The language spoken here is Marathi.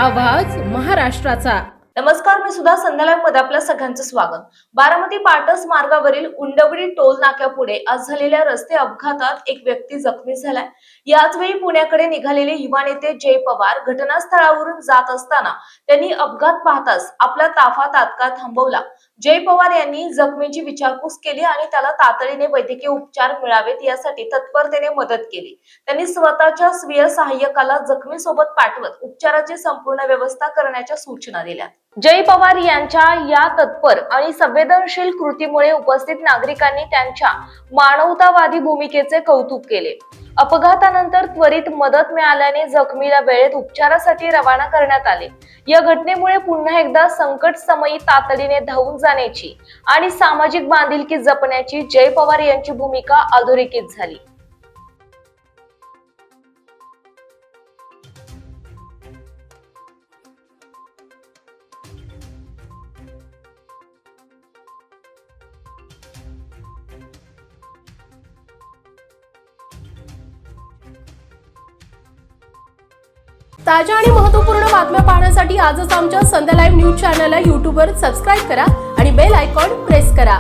आवाज महाराष्ट्राचा। नमस्कार, मी सुद्धा संध्याकाळमध्ये आपल्या सगळ्यांचं स्वागत। बारामती पाटस मार्गावरील उंडवडी टोल नाक्यापुढे आज झालेल्या रस्ते अपघातात एक व्यक्ती जखमी झालाय। याच वेळी पुण्याकडे निघालेले युवा नेते जय पवार घटनास्थळावरून जात असताना त्यांनी अपघात पाहताच आपला ताफा तात्काळ थांबवला। जय पवार यांनी जखमीची विचारपूस केली आणि त्याला तातडीने वैद्यकीय उपचार मिळावेत यासाठी तत्परतेने मदत केली। त्यांनी स्वतःच्या स्वीय सहाय्यकाला जखमीसोबत पाठवत उपचाराची संपूर्ण व्यवस्था करण्याच्या सूचना दिल्या। जय पवार यांच्या या तत्पर आणि संवेदनशील कृतीमुळे उपस्थित नागरिकांनी त्यांच्या मानवतावादी भूमिकेचे कौतुक केले। अपघातानंतर त्वरित मदत मिळाल्याने जखमीला वेळेत उपचारासाठी रवाना करण्यात आले। या घटनेमुळे पुन्हा एकदा संकट समयी तातडीने धावून जाण्याची आणि सामाजिक बांधिलकी जपण्याची जय पवार यांची भूमिका अधोरेखित झाली। ताज्या आणि महत्त्वपूर्ण बातम्या पाहण्यासाठी आजच आमच्या संध्या लाईव्ह न्यूज चॅनलला YouTube वर सबस्क्राईब करा आणि बेल आयकॉन प्रेस करा।